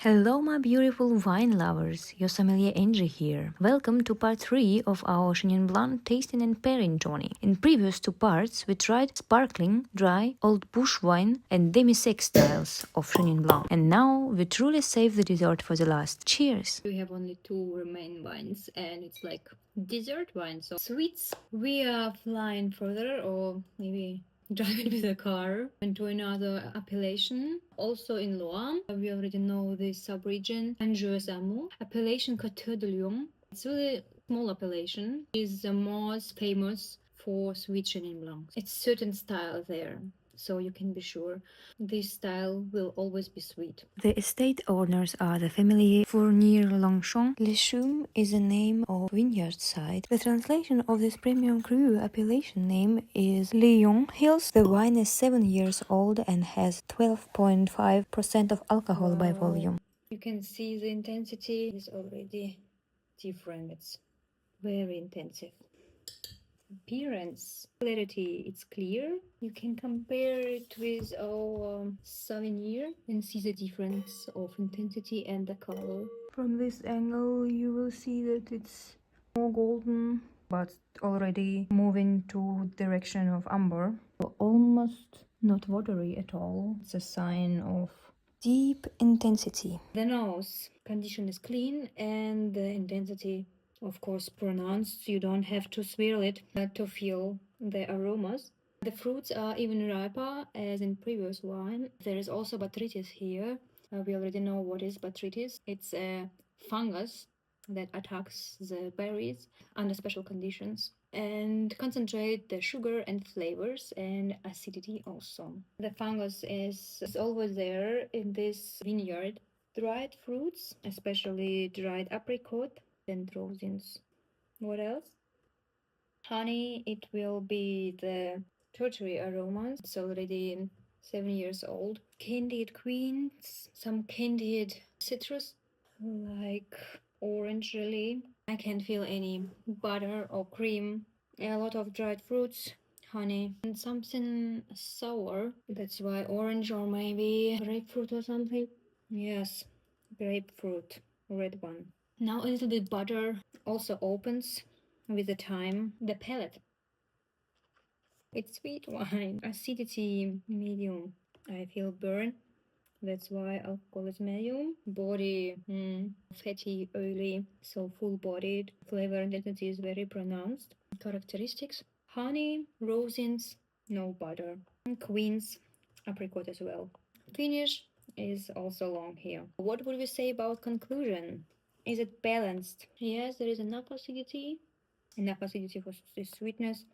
Hello my beautiful wine lovers, your sommelier Angi here. Welcome to part 3 of our Chenin Blanc tasting and pairing journey. In previous two parts we tried sparkling, dry, old bush wine and demi-sec styles of Chenin Blanc. And now we truly save the dessert for the last. Cheers! We have only two remaining wines and it's like dessert wine, so sweets. We are flying further or maybe driving with a car into another appellation, also in Loire. We already know this sub-region, Anjou, appellation Coteau de Lion. It's really a small appellation. It's the most famous for sweet Chenin Blanc. It's certain style there, so you can be sure this style will always be sweet. The estate owners are the family Fournier-Longchamp. Les Chaumes is the name of vineyard site. The translation of this premium cru appellation name is Lion Hills. The wine is 7 years old and has 12.5% of alcohol by volume. You can see the intensity is already different. It's very intensive. Appearance, clarity, it's clear. You can compare it with our Sauvignon and see the difference of intensity and the color. From this angle you will see that it's more golden but already moving to direction of amber. Almost not watery at all. It's a sign of deep intensity. The nose condition is clean and the intensity of course pronounced. You don't have to swirl it to feel the aromas. The fruits are even riper as in previous wine. There is also botrytis here. We already know what is botrytis. It's a fungus that attacks the berries under special conditions and concentrate the sugar and flavors and acidity also. The fungus is always there in this vineyard. Dried fruits, especially dried apricot and rosins. What else? Honey, it will be the tertiary aromas. It's already 7 years old. Candied queens, some candied citrus like orange jelly. I can't feel any butter or cream. A lot of dried fruits, honey, and something sour. That's why orange or maybe grapefruit or something. Yes, grapefruit, red one. Now a little bit butter also opens with the time. The palate. It's sweet wine. Acidity medium. I feel burn. That's why alcohol is medium. Body fatty, oily, so full-bodied. Flavor intensity is very pronounced. Characteristics: honey, rosins, no butter. Queens, apricot as well. Finish is also long here. What would we say about conclusion? Is it balanced? Yes, there is enough acidity for the sweetness.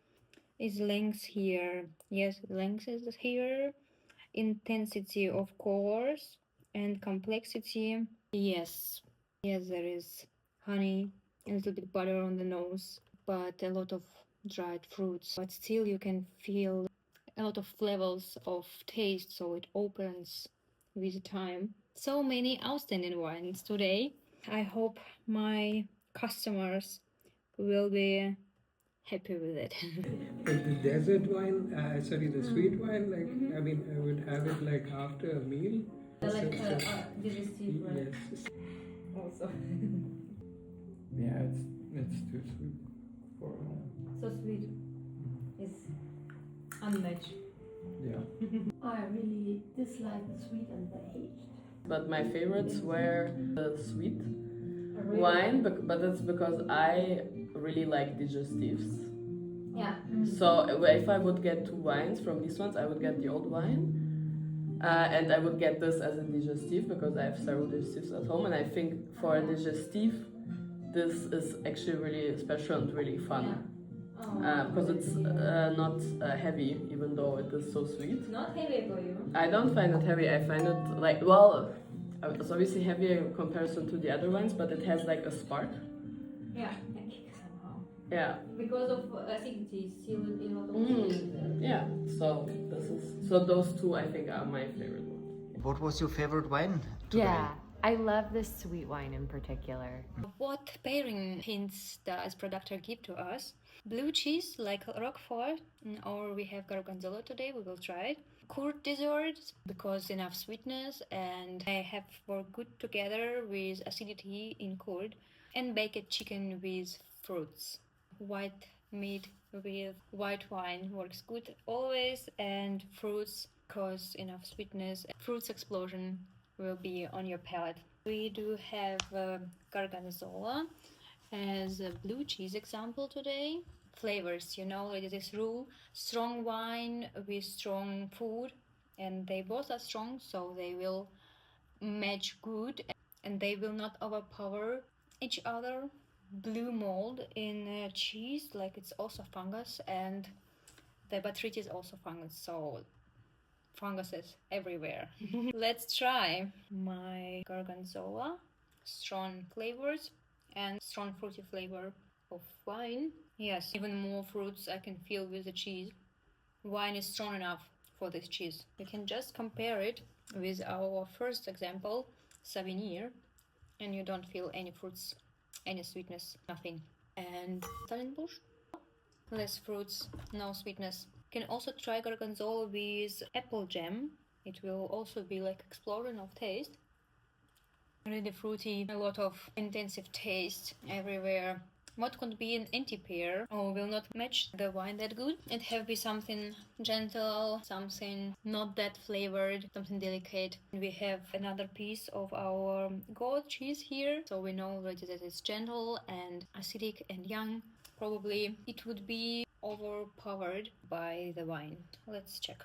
Is length here? Yes, length is here. Intensity, of course, and complexity. Yes, there is honey, a little bit butter on the nose, but a lot of dried fruits. But still, you can feel a lot of levels of taste, so it opens with time. So many outstanding wines today. I hope my customers will be happy with it. But the desert wine, the sweet wine, like, I mean, I would have it like after a meal. Digestive, right? Yes. Also. Yeah, it's too sweet for. So sweet. It's unmatched. Yeah. I really dislike the sweet and the aged. But my favorites were the sweet wine, but that's because I really like digestives. Yeah. So if I would get two wines from these ones, I would get the old wine. And I would get this as a digestive because I have several digestives at home, and I think for a digestive, this is actually really special and really fun. Because it's not heavy, even though it is so sweet. Not heavy for you. I don't find it heavy. I find it like, well, it's obviously heavier in comparison to the other ones, but it has like a spark. Yeah, and kick somehow. Yeah. Because of acidity, still a lot of Yeah. So those two I think are my favorite ones. What was your favorite wine today? Yeah, I love this sweet wine in particular. What pairing hints does producer give to us? Blue cheese like Roquefort, or we have Gorgonzola today, we will try it. curd desserts because enough sweetness and I have worked good together with acidity in curd, and baked chicken with fruits. White meat with white wine works good always, and fruits cause enough sweetness. Fruits explosion will be on your palate. We do have gorgonzola as a blue cheese example today. Flavors, it is this rule: strong wine with strong food, and they both are strong, so they will match good and they will not overpower each other. Blue mold in cheese, like it's also fungus, and the botrytis is also fungus, so funguses everywhere. Let's try my gorgonzola, strong flavors and strong fruity flavor of wine. Yes, even more fruits I can feel with the cheese. Wine is strong enough for this cheese. You can just compare it with our first example, Sauvignon, and you don't feel any fruits, any sweetness, nothing. And Stellenbosch, less fruits, no sweetness. You can also try gorgonzola with apple jam. It will also be like explosion of taste. Really fruity, a lot of intensive taste everywhere. What could be an anti-pair or will not match the wine that good? It have be something gentle, something not that flavored, something delicate. We have another piece of our goat cheese here, so we know that it's gentle and acidic and young. Probably it would be overpowered by the wine. Let's check.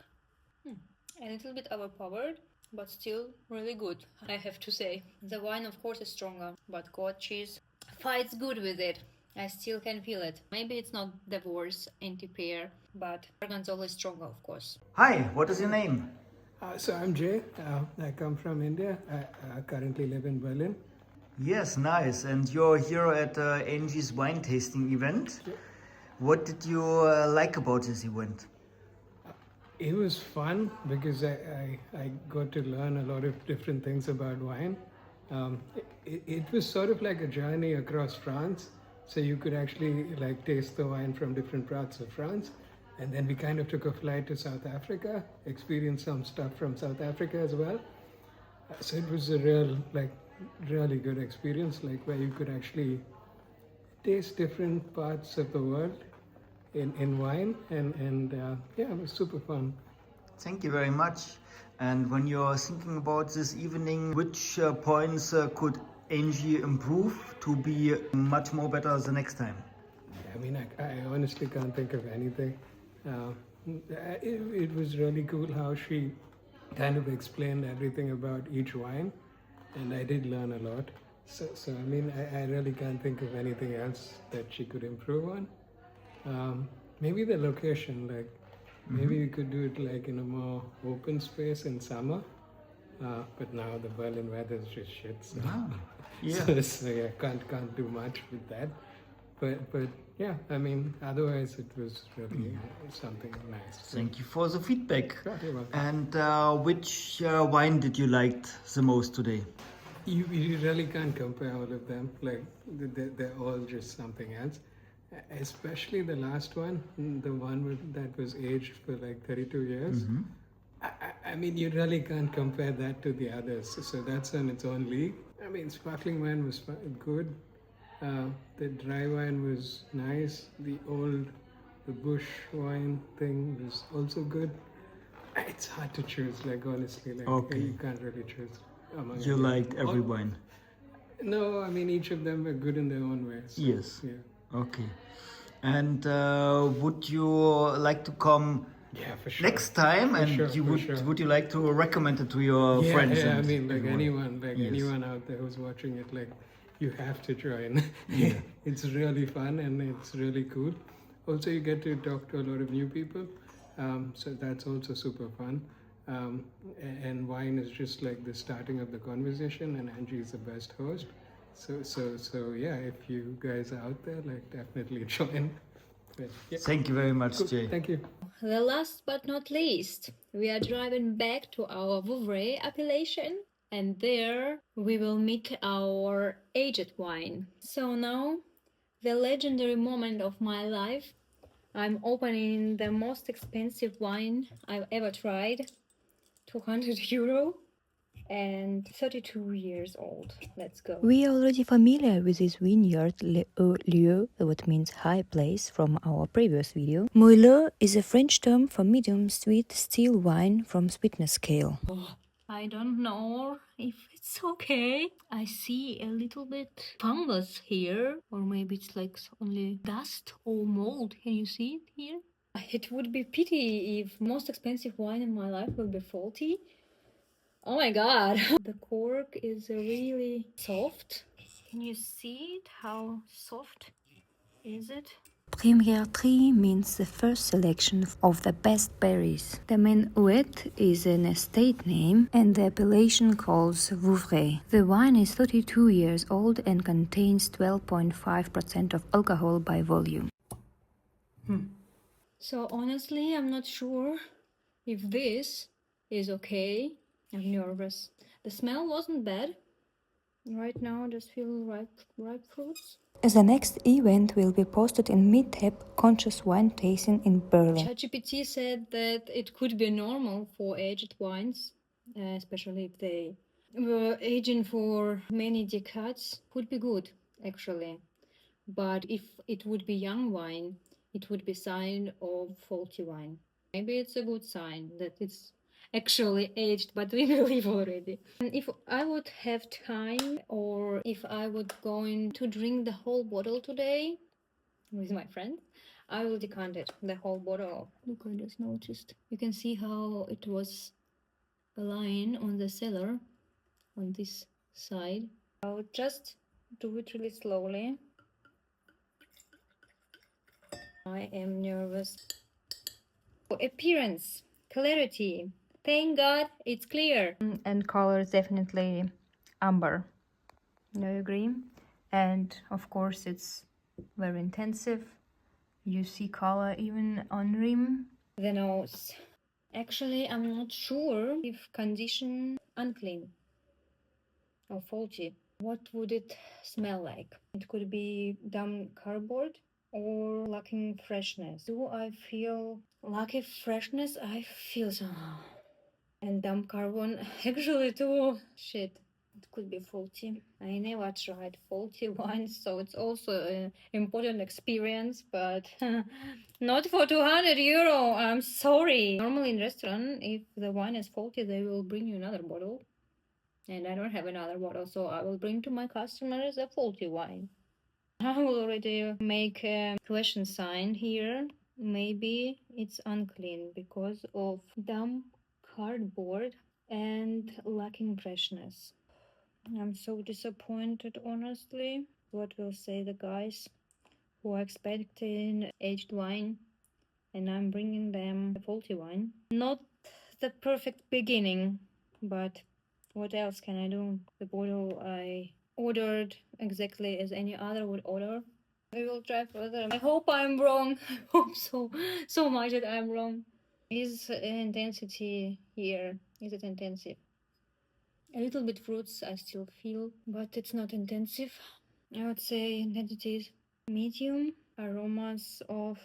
A little bit overpowered, but still really good, I have to say. The wine of course is stronger, but goat cheese fights good with it. I still can feel it. Maybe it's not the worst anti-pair, but gorgonzola is stronger, of course. Hi, what is your name? So I'm Jay. I come from India. I currently live in Berlin. Yes, nice. And you're here at Angi's wine tasting event. What did you like about this event? It was fun because I got to learn a lot of different things about wine. It was sort of like a journey across France. So you could actually like taste the wine from different parts of France. And then we kind of took a flight to South Africa, experienced some stuff from South Africa as well. So it was a really good experience, like where you could actually taste different parts of the world in wine, and yeah, it was super fun. Thank you very much. And when you're thinking about this evening, which points could Angi improve to be much more better the next time? I mean, I honestly can't think of anything. It was really cool how she kind of explained everything about each wine, and I did learn a lot. So I mean, I really can't think of anything else that she could improve on. Maybe the location, like maybe we could do it like in a more open space in summer. But now the Berlin weather is just shit. So, Yeah. so yeah, can't do much with that. But yeah, I mean, otherwise it was really something nice. So, Thank you for the feedback. you're welcome. And which wine did you like the most today? You really can't compare all of them. Like they're all just something else. Especially the last one, the one that was aged for like 32 years. I mean, you really can't compare that to the others. So that's on its own league. I mean, sparkling wine was good. The dry wine was nice. The bush wine thing was also good. It's hard to choose, like honestly, like Okay. you can't really choose among You them. liked every wine? No, I mean each of them were good in their own way. So, Yes. Yeah. Okay. And would you like to come Yeah, for sure. next time? For And sure, you for sure. would you like to recommend it to your Yeah, friends? yeah. I and mean, like everyone? anyone Yes. out there who's watching it, like you have to join. Yeah. It's really fun and it's really cool. Also, you get to talk to a lot of new people, so that's also super fun. And wine is just like the starting of the conversation, and Angie is the best host. So yeah, if you guys are out there, like definitely join. But, yeah. Thank you very much, Cool. Jay. Thank you. The last but not least, we are driving back to our Vouvray appellation, and there we will meet our aged wine. So now, the legendary moment of my life, I'm opening the most expensive wine I've ever tried. 200 euro and 32 years old. Let's go. We are already familiar with this vineyard lieu, what means high place, from our previous video. Moelleux is a French term for medium sweet still wine from sweetness scale. I don't know if it's okay. I see a little bit fungus here, or maybe it's like only dust or mold. Can you see it here? It would be pity if most expensive wine in my life will be faulty. Oh my god. The cork is really soft. Can you see it? How soft is it? Première Tri means the first selection of the best berries. The Menuet is an estate name and the appellation calls Vouvray. The wine is 32 years old and contains 12.5% of alcohol by volume. So honestly, I'm not sure if this is okay. I'm nervous. The smell wasn't bad. Right now, I just feel ripe fruits. The next event will be posted in Meetup Conscious Wine Tasting in Berlin. ChatGPT said that it could be normal for aged wines, especially if they were aging for many decades. Could be good, actually. But if it would be young wine, it would be sign of faulty wine. Maybe it's a good sign that it's actually aged, but we believe already. And if I would have time, or if I would going to drink the whole bottle today with my friend, I will decant it, the whole bottle. Look, I just noticed. You can see how it was a line on the cellar on this side. I'll just do it really slowly. I am nervous. Appearance, clarity. Thank God it's clear. And color is definitely amber. Do you agree? And of course it's very intensive. You see color even on rim. The nose. Actually, I'm not sure if condition unclean or faulty. What would it smell like? It could be dumb cardboard or lacking freshness. Do I feel lacking freshness? I feel somehow. And dumb carbon actually too. Shit. It could be faulty. I never tried faulty wines, so it's also an important experience, but not for 200 euro. I'm sorry. Normally in restaurant, if the wine is faulty, they will bring you another bottle. And I don't have another bottle, so I will bring to my customers a faulty wine. I will already make a question sign here. Maybe it's unclean because of dumb cardboard and lacking freshness. I'm so disappointed, honestly. What will say the guys who are expecting aged wine, and I'm bringing them a faulty wine? Not the perfect beginning, but what else can I do? The bottle I ordered exactly as any other would order. We will try further. I hope I'm wrong. I hope so much that I'm wrong. Is intensity here? Is it intensive? A little bit fruits I still feel, but it's not intensive. I would say intensity is medium. Aromas of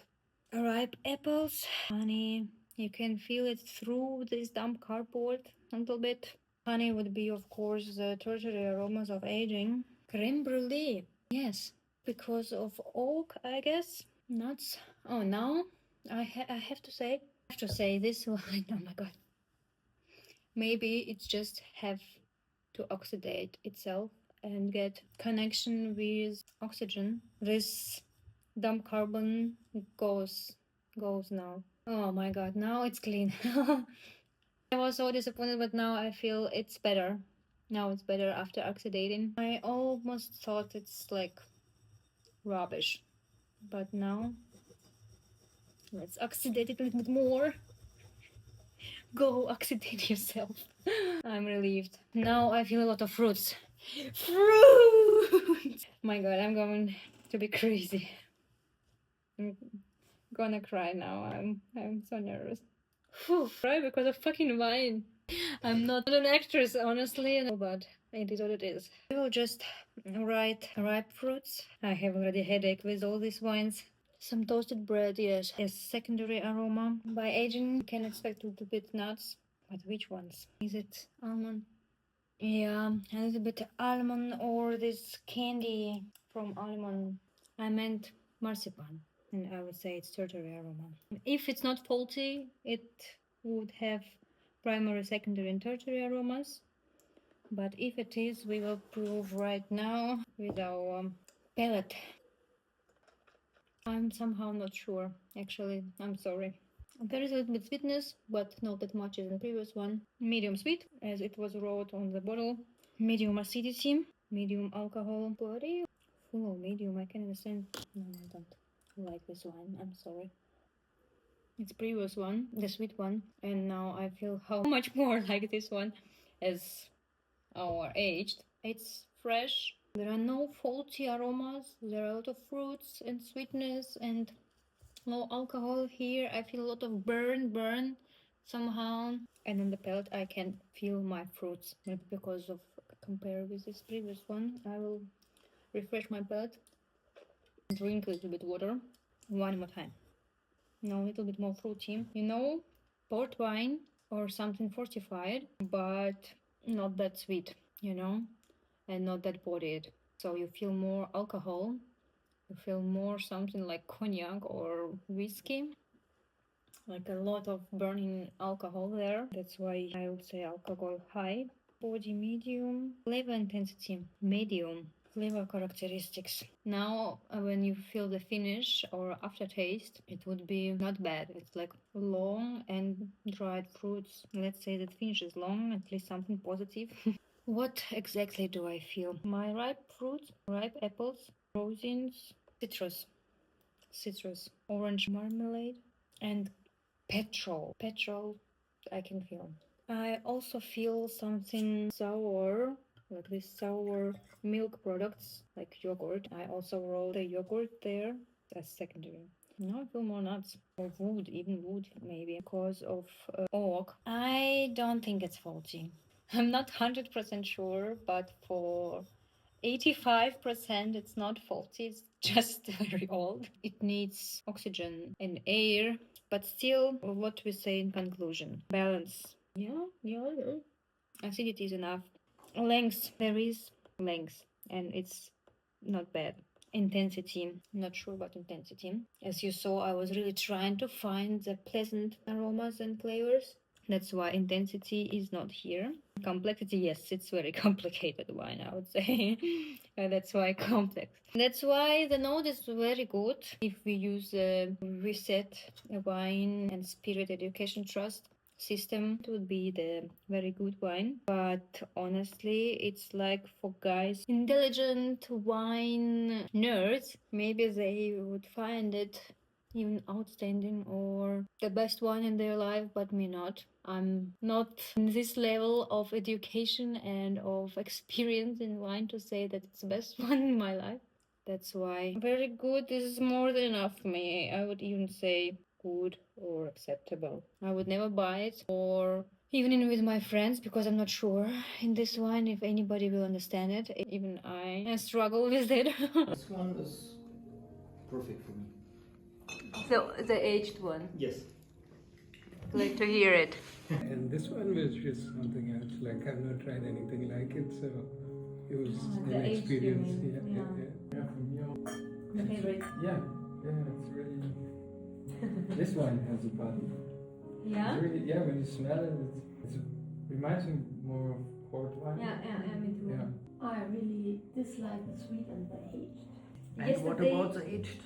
ripe apples, honey. You can feel it through this damp cardboard a little bit. Honey would be, of course, the tertiary aromas of aging. Creme brulee, yes, because of oak, I guess. Nuts. Oh, now I have to say this one. Oh my god. Maybe it's just have to oxidate itself and get connection with oxygen. This dumb carbon goes now. Oh my god, now it's clean. I was so disappointed, but now I feel it's better. Now it's better after oxidating. I almost thought it's like rubbish, but now let's oxidate it a little bit more. Go oxidate yourself. I'm relieved. Now I feel a lot of fruits. Fruits! My god, I'm going to be crazy. I'm gonna cry now. I'm so nervous. Whew, cry because of fucking wine. I'm not an actress, honestly, but it is what it is. I will just write ripe fruits. I have already a headache with all these wines. Some toasted bread, yes, as secondary aroma. By aging, you can expect a little bit nuts, but which ones? Is it almond? Yeah, a little bit almond or this candy from almond. I meant marzipan, and I would say it's tertiary aroma. If it's not faulty, it would have primary, secondary, and tertiary aromas. But if it is, we will prove right now with our palette. I'm somehow not sure, actually. I'm sorry. There is a little bit sweetness, but not that much as in the previous one. Medium sweet, as it was wrote on the bottle. Medium acidity, medium alcohol body. Full medium, I can understand. No, I don't like this wine, I'm sorry. It's previous one, the sweet one, and now I feel how much more like this one as our aged. It's fresh. There are no faulty aromas. There are a lot of fruits and sweetness and low alcohol here. I feel a lot of burn somehow. And in the palate I can feel my fruits. Maybe because of compare with this previous one. I will refresh my palate. Drink a little bit water. One more time. Now a little bit more fruity. You know, port wine or something fortified, but not that sweet, you know, and not that bodied. So you feel more alcohol. You feel more something like cognac or whiskey, like a lot of burning alcohol there. That's why I would say alcohol high. Body medium. Flavor intensity medium. Flavor characteristics. Now when you feel the finish or aftertaste, it would be not bad. It's like long and dried fruits. Let's say that finish is long, at least something positive. What exactly do I feel? My ripe fruits, ripe apples, rosins, citrus, orange marmalade, and petrol I can feel. I also feel something sour, like this sour milk products like yogurt. I also roll the yogurt there as secondary. Now I feel more nuts or wood, even wood maybe because of oak. I don't think it's faulty. I'm not 100% sure, but for 85% it's not faulty, it's just very old. It needs oxygen and air, but still, what we say in conclusion, balance. Yeah. Acidity is enough. Length, there is length, and it's not bad. Intensity, not sure about intensity. As you saw, I was really trying to find the pleasant aromas and flavors. That's why intensity is not here. Complexity, yes, it's very complicated wine, I would say. That's why complex. That's why the note is very good if we use a reset wine and spirit education trust system. It would be the very good wine, but honestly it's like for guys, intelligent wine nerds, maybe they would find it even outstanding or the best one in their life, but me not. I'm not in this level of education and of experience in wine to say that it's the best one in my life. That's why very good is more than enough for me. I would even say good or acceptable. I would never buy it or even in with my friends because I'm not sure in this wine if anybody will understand it. Even I struggle with it. This one is perfect for me. So the aged one. Yes. Like to hear it. And this one was just something else. Like I've not tried anything like it, so it was the an age experience. feeling, Yeah. Yeah, for me, The favorite. yeah, it's really. This one has a body. Yeah? It's really, yeah, when you smell it, it reminds me more of port wine. Yeah, me too. Yeah. I really dislike the sweet and the aged. And what about the aged?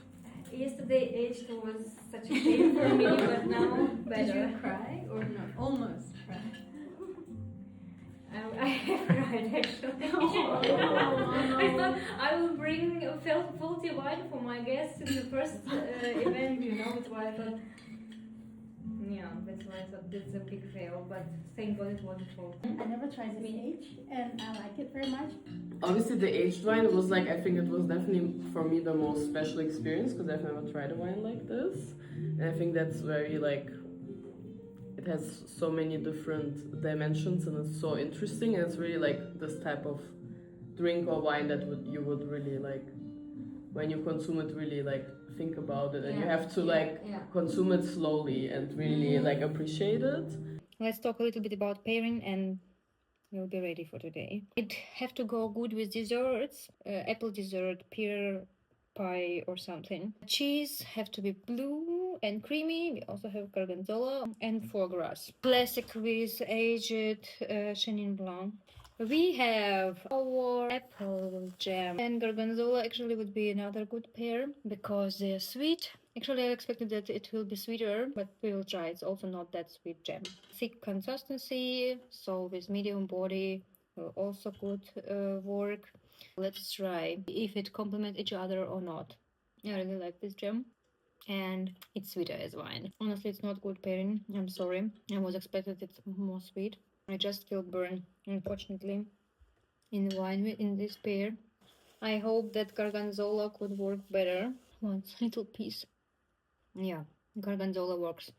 Yesterday aged was such a pain for me, but now better. Did you cry or not? Almost cried. I have cried actually. I thought I will bring a faulty wine for my guests in the first event, you know, that's why I thought, yeah, that's why I thought that's a big fail, but thank God it wasn't faulty. I never tried this age and I like it very much. Obviously, the aged wine was like, I think it was definitely for me the most special experience because I've never tried a wine like this. And I think that's very like, it has so many different dimensions and it's so interesting. And it's really like this type of drink or wine that you would really like when you consume it, really like think about it, and you Yeah, have to yeah, like yeah. consume it slowly and really like appreciate it. Let's talk a little bit about pairing and we'll be ready for today. It have to go good with desserts, apple dessert, pear pie or something. Cheese have to be blue and creamy. We also have gorgonzola and foie gras. Classic with aged Chenin Blanc. We have our apple jam and gorgonzola actually would be another good pair because they're sweet. Actually, I expected that it will be sweeter, but we will try. It's also not that sweet jam. Thick consistency, so with medium body will also good work. Let's try if it complements each other or not. I really like this jam. And it's sweeter as wine. Honestly, it's not good pairing. I'm sorry. I was expected it's more sweet. I just feel burned, unfortunately, in the wine in this pair. I hope that gorgonzola could work better. One little piece. Yeah, gorgonzola works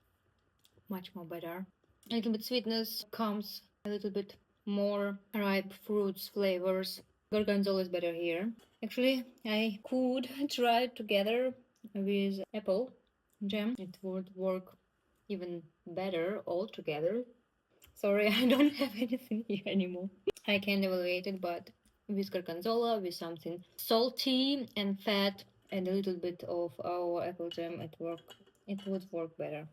much more better. A little bit sweetness comes, a little bit more ripe fruits, flavors. Gorgonzola is better here. Actually, I could try it together with apple jam. It would work even better all together. Sorry, I don't have anything here anymore. I can evaluate it, but with gorgonzola, with something salty and fat, and a little bit of our apple jam, it would work better.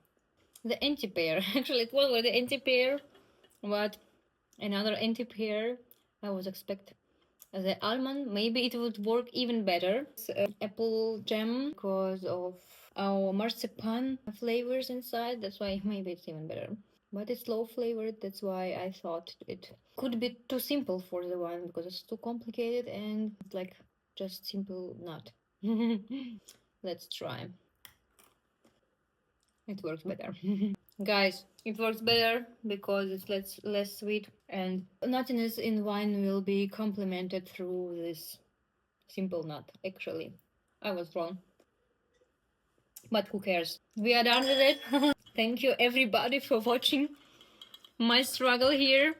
The anti-pair, actually, it was the anti-pair, but another anti-pair. I was expect the almond. Maybe it would work even better. It's, apple jam because of our marzipan flavors inside. That's why maybe it's even better. But it's low flavored. That's why I thought it could be too simple for the wine because it's too complicated and it's like just simple nut. Let's try. It works better. Guys, it works better because it's less sweet and nuttiness in wine will be complemented through this simple nut. Actually, I was wrong. But who cares? We are done with it. Thank you everybody for watching my struggle here.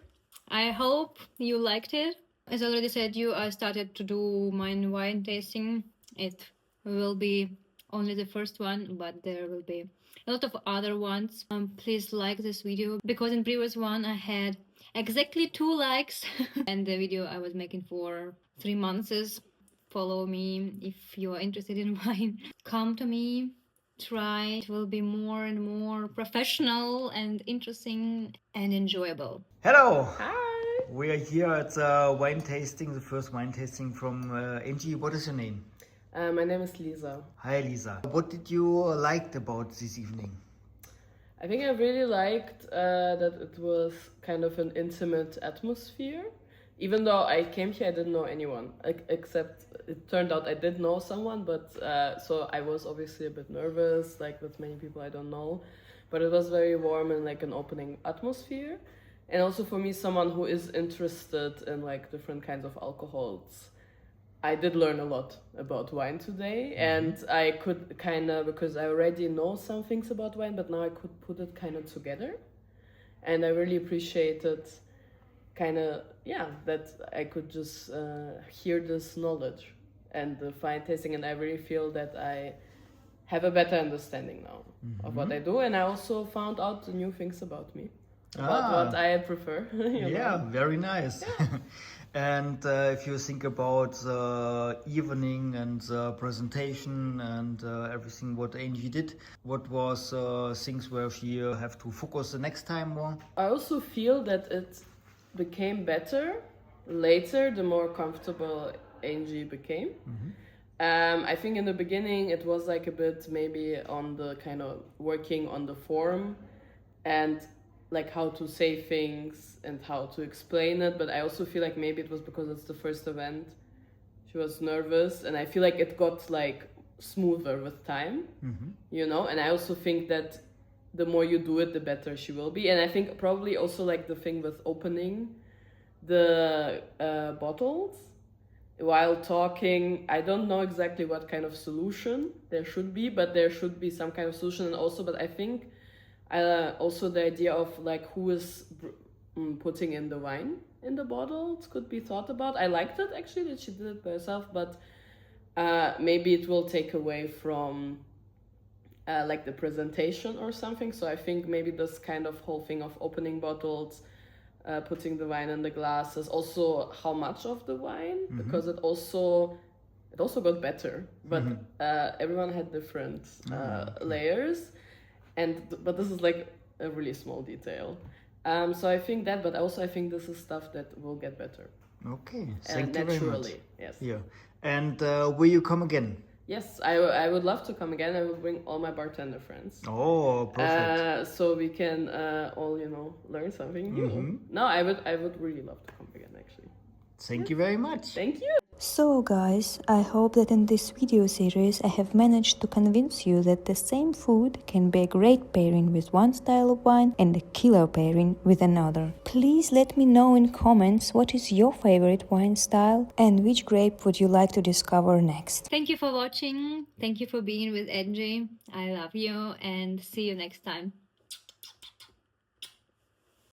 I hope you liked it. As I already said I started to do my wine tasting. It will be only the first one, but there will be a lot of other ones. Please like this video because in previous one I had exactly 2 likes and the video I was making for 3 months. Follow me if you are interested in wine. Come to me, try. It will be more and more professional and interesting and enjoyable. Hello! Hi! We are here at the wine tasting, the first wine tasting from Angi. What is your name? My name is Lisa. Hi Lisa. What did you like about this evening? I think I really liked that it was kind of an intimate atmosphere. Even though I came here, I didn't know anyone, except it turned out I did know someone, but so I was obviously a bit nervous, like with many people I don't know, but it was very warm and like an opening atmosphere. And also for me, someone who is interested in like different kinds of alcohols, I did learn a lot about wine today, and I could kind of, because I already know some things about wine, but now I could put it kind of together, and I really appreciated kind of, yeah, that I could just hear this knowledge and the fine tasting, and I really feel that I have a better understanding now of what I do, and I also found out new things about me, about what I prefer. Yeah, very nice. Yeah. And if you think about the evening and the presentation and everything what Angi did, what was things where she have to focus the next time more? I also feel that it became better later, the more comfortable Angi became. I think in the beginning it was like a bit maybe on the kind of working on the form and like how to say things and how to explain it, but I also feel like maybe it was because it's the first event. She was nervous, and I feel like it got like smoother with time, you know, and I also think that the more you do it, the better she will be. And I think probably also like the thing with opening the bottles while talking, I don't know exactly what kind of solution there should be, but there should be some kind of solution. And also, but I think also the idea of like who is putting in the wine in the bottles could be thought about. I liked it actually that she did it by herself, but maybe it will take away from like the presentation or something. So I think maybe this kind of whole thing of opening bottles, putting the wine in the glasses, also how much of the wine, because it also got better, but everyone had different layers, but this is like a really small detail. So I think that, but also I think this is stuff that will get better. Okay, thank you naturally, very much. yes. Yeah, and will you come again? Yes, I would love to come again. I will bring all my bartender friends. Oh, perfect. So we can all, learn something new. No, I would really love to come again, actually. Thank you very much. Thank you. So guys, I hope that in this video series I have managed to convince you that the same food can be a great pairing with one style of wine and a killer pairing with another. Please let me know in comments what is your favorite wine style and which grape would you like to discover next. Thank you for watching. Thank you for being with Angi. I love you and see you next time.